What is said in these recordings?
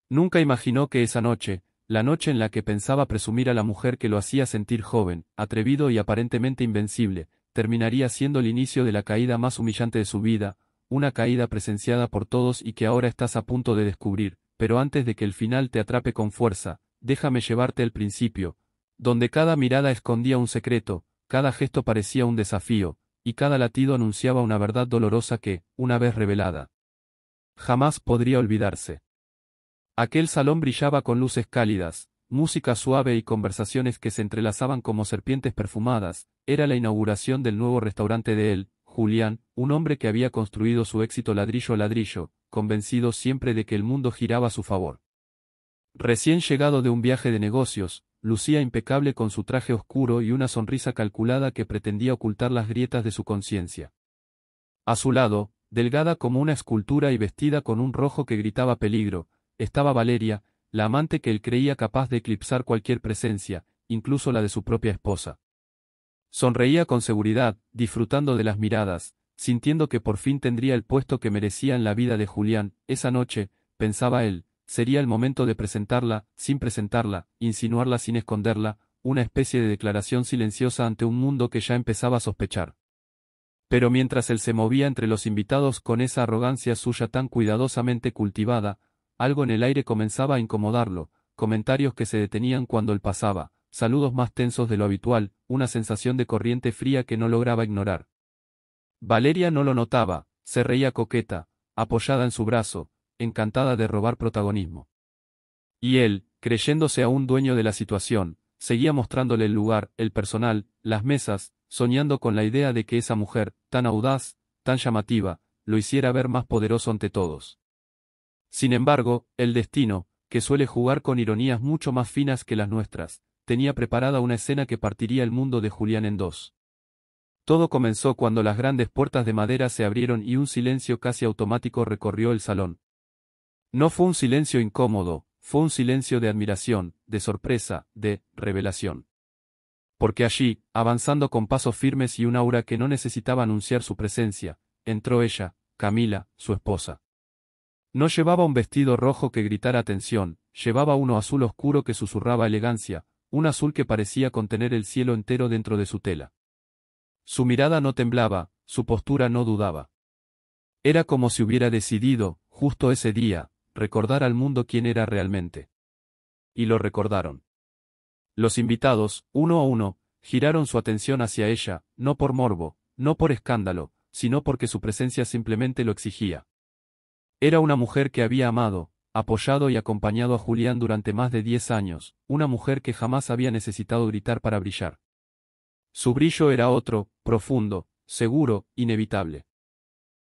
Nunca imaginó que esa noche, la noche en la que pensaba presumir a la mujer que lo hacía sentir joven, atrevido y aparentemente invencible, terminaría siendo el inicio de la caída más humillante de su vida, una caída presenciada por todos y que ahora estás a punto de descubrir, pero antes de que el final te atrape con fuerza, déjame llevarte al principio, donde cada mirada escondía un secreto, cada gesto parecía un desafío, y cada latido anunciaba una verdad dolorosa que, una vez revelada, jamás podría olvidarse. Aquel salón brillaba con luces cálidas, música suave y conversaciones que se entrelazaban como serpientes perfumadas. Era la inauguración del nuevo restaurante de él, Julián, un hombre que había construido su éxito ladrillo a ladrillo, convencido siempre de que el mundo giraba a su favor. Recién llegado de un viaje de negocios, lucía impecable con su traje oscuro y una sonrisa calculada que pretendía ocultar las grietas de su conciencia. A su lado, delgada como una escultura y vestida con un rojo que gritaba peligro, estaba Valeria, la amante que él creía capaz de eclipsar cualquier presencia, incluso la de su propia esposa. Sonreía con seguridad, disfrutando de las miradas, sintiendo que por fin tendría el puesto que merecía en la vida de Julián. Esa noche, pensaba él, sería el momento de presentarla, sin presentarla, insinuarla sin esconderla, una especie de declaración silenciosa ante un mundo que ya empezaba a sospechar. Pero mientras él se movía entre los invitados con esa arrogancia suya tan cuidadosamente cultivada, algo en el aire comenzaba a incomodarlo, comentarios que se detenían cuando él pasaba, saludos más tensos de lo habitual, una sensación de corriente fría que no lograba ignorar. Valeria no lo notaba, se reía coqueta, apoyada en su brazo, encantada de robar protagonismo. Y él, creyéndose aún dueño de la situación, seguía mostrándole el lugar, el personal, las mesas, soñando con la idea de que esa mujer, tan audaz, tan llamativa, lo hiciera ver más poderoso ante todos. Sin embargo, el destino, que suele jugar con ironías mucho más finas que las nuestras, tenía preparada una escena que partiría el mundo de Julián en dos. Todo comenzó cuando las grandes puertas de madera se abrieron y un silencio casi automático recorrió el salón. No fue un silencio incómodo, fue un silencio de admiración, de sorpresa, de revelación. Porque allí, avanzando con pasos firmes y un aura que no necesitaba anunciar su presencia, entró ella, Camila, su esposa. No llevaba un vestido rojo que gritara atención, llevaba uno azul oscuro que susurraba elegancia, un azul que parecía contener el cielo entero dentro de su tela. Su mirada no temblaba, su postura no dudaba. Era como si hubiera decidido, justo ese día, recordar al mundo quién era realmente. Y lo recordaron. Los invitados, uno a uno, giraron su atención hacia ella, no por morbo, no por escándalo, sino porque su presencia simplemente lo exigía. Era una mujer que había amado, apoyado y acompañado a Julián durante más de 10 años, una mujer que jamás había necesitado gritar para brillar. Su brillo era otro, profundo, seguro, inevitable.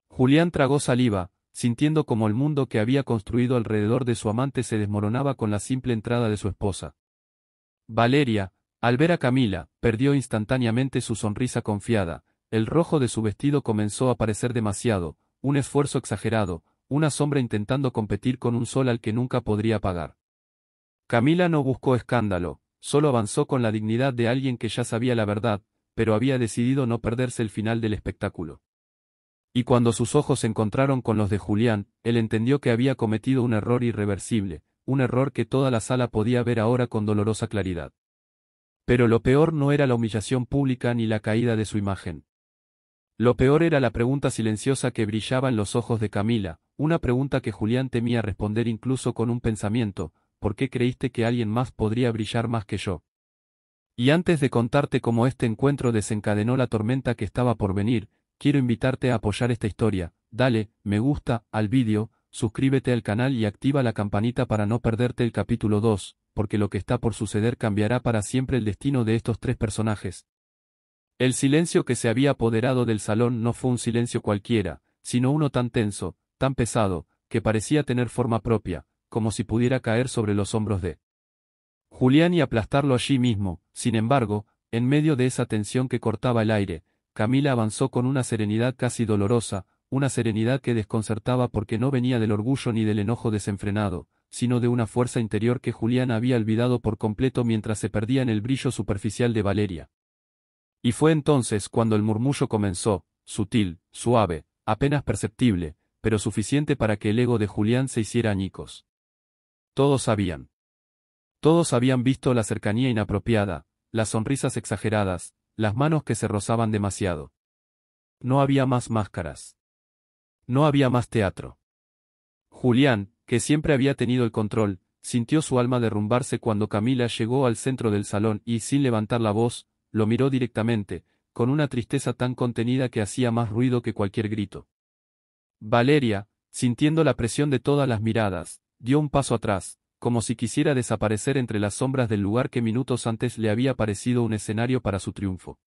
Julián tragó saliva, sintiendo como el mundo que había construido alrededor de su amante se desmoronaba con la simple entrada de su esposa. Valeria, al ver a Camila, perdió instantáneamente su sonrisa confiada, el rojo de su vestido comenzó a parecer demasiado, un esfuerzo exagerado, una sombra intentando competir con un sol al que nunca podría apagar. Camila no buscó escándalo, solo avanzó con la dignidad de alguien que ya sabía la verdad, pero había decidido no perderse el final del espectáculo. Y cuando sus ojos se encontraron con los de Julián, él entendió que había cometido un error irreversible, un error que toda la sala podía ver ahora con dolorosa claridad. Pero lo peor no era la humillación pública ni la caída de su imagen. Lo peor era la pregunta silenciosa que brillaba en los ojos de Camila, una pregunta que Julián temía responder incluso con un pensamiento: ¿por qué creíste que alguien más podría brillar más que yo? Y antes de contarte cómo este encuentro desencadenó la tormenta que estaba por venir, quiero invitarte a apoyar esta historia. Dale me gusta al vídeo, suscríbete al canal y activa la campanita para no perderte el capítulo 2, porque lo que está por suceder cambiará para siempre el destino de estos tres personajes. El silencio que se había apoderado del salón no fue un silencio cualquiera, sino uno tan tenso, tan pesado, que parecía tener forma propia, como si pudiera caer sobre los hombros de Julián y aplastarlo allí mismo. Sin embargo, en medio de esa tensión que cortaba el aire, Camila avanzó con una serenidad casi dolorosa, una serenidad que desconcertaba porque no venía del orgullo ni del enojo desenfrenado, sino de una fuerza interior que Julián había olvidado por completo mientras se perdía en el brillo superficial de Valeria. Y fue entonces cuando el murmullo comenzó, sutil, suave, apenas perceptible, pero suficiente para que el ego de Julián se hiciera añicos. Todos sabían. Todos habían visto la cercanía inapropiada, las sonrisas exageradas, las manos que se rozaban demasiado. No había más máscaras. No había más teatro. Julián, que siempre había tenido el control, sintió su alma derrumbarse cuando Camila llegó al centro del salón y, sin levantar la voz, lo miró directamente, con una tristeza tan contenida que hacía más ruido que cualquier grito. Valeria, sintiendo la presión de todas las miradas, dio un paso atrás, como si quisiera desaparecer entre las sombras del lugar que minutos antes le había parecido un escenario para su triunfo.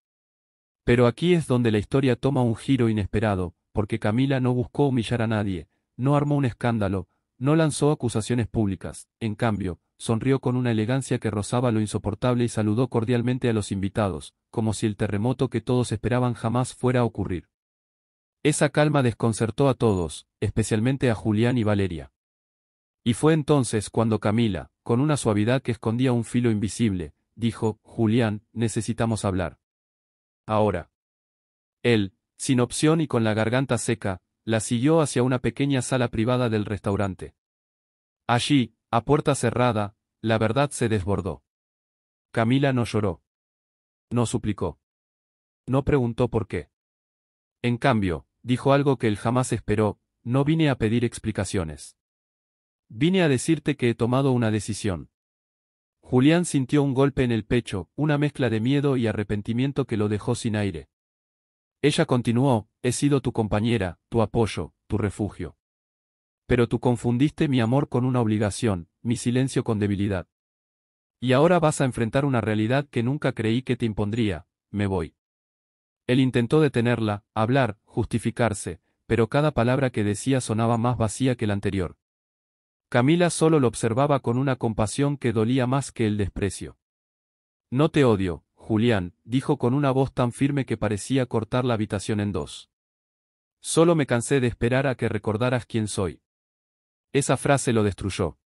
Pero aquí es donde la historia toma un giro inesperado, porque Camila no buscó humillar a nadie, no armó un escándalo, no lanzó acusaciones públicas, en cambio, sonrió con una elegancia que rozaba lo insoportable y saludó cordialmente a los invitados, como si el terremoto que todos esperaban jamás fuera a ocurrir. Esa calma desconcertó a todos, especialmente a Julián y Valeria. Y fue entonces cuando Camila, con una suavidad que escondía un filo invisible, dijo: Julián, necesitamos hablar. Ahora. Él, sin opción y con la garganta seca, la siguió hacia una pequeña sala privada del restaurante. Allí, a puerta cerrada, la verdad se desbordó. Camila no lloró. No suplicó. No preguntó por qué. En cambio, dijo algo que él jamás esperó: no vine a pedir explicaciones. Vine a decirte que he tomado una decisión. Julián sintió un golpe en el pecho, una mezcla de miedo y arrepentimiento que lo dejó sin aire. Ella continuó: he sido tu compañera, tu apoyo, tu refugio. Pero tú confundiste mi amor con una obligación, mi silencio con debilidad. Y ahora vas a enfrentar una realidad que nunca creí que te impondría: me voy. Él intentó detenerla, hablar, justificarse, pero cada palabra que decía sonaba más vacía que la anterior. Camila solo lo observaba con una compasión que dolía más que el desprecio. No te odio, Julián, dijo con una voz tan firme que parecía cortar la habitación en dos. Solo me cansé de esperar a que recordaras quién soy. Esa frase lo destruyó.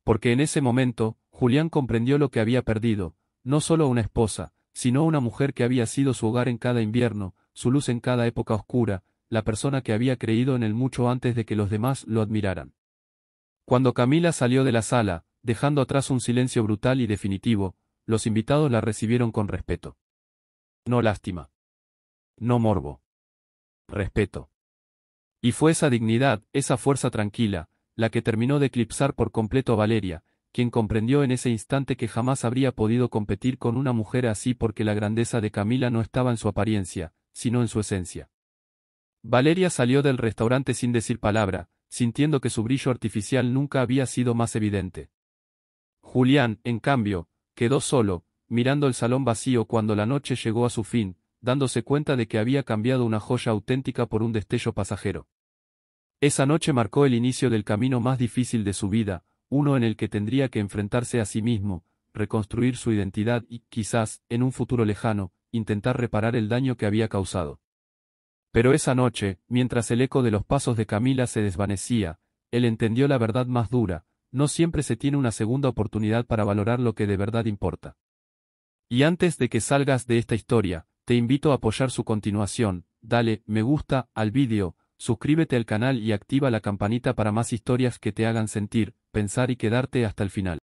Porque en ese momento, Julián comprendió lo que había perdido: no solo una esposa, sino una mujer que había sido su hogar en cada invierno, su luz en cada época oscura, la persona que había creído en él mucho antes de que los demás lo admiraran. Cuando Camila salió de la sala, dejando atrás un silencio brutal y definitivo, los invitados la recibieron con respeto. No lástima. No morbo. Respeto. Y fue esa dignidad, esa fuerza tranquila, la que terminó de eclipsar por completo a Valeria, quien comprendió en ese instante que jamás habría podido competir con una mujer así, porque la grandeza de Camila no estaba en su apariencia, sino en su esencia. Valeria salió del restaurante sin decir palabra, sintiendo que su brillo artificial nunca había sido más evidente. Julián, en cambio, quedó solo, mirando el salón vacío cuando la noche llegó a su fin, dándose cuenta de que había cambiado una joya auténtica por un destello pasajero. Esa noche marcó el inicio del camino más difícil de su vida, uno en el que tendría que enfrentarse a sí mismo, reconstruir su identidad y, quizás, en un futuro lejano, intentar reparar el daño que había causado. Pero esa noche, mientras el eco de los pasos de Camila se desvanecía, él entendió la verdad más dura: no siempre se tiene una segunda oportunidad para valorar lo que de verdad importa. Y antes de que salgas de esta historia, te invito a apoyar su continuación: dale me gusta al vídeo, suscríbete al canal y activa la campanita para más historias que te hagan sentir, pensar y quedarte hasta el final.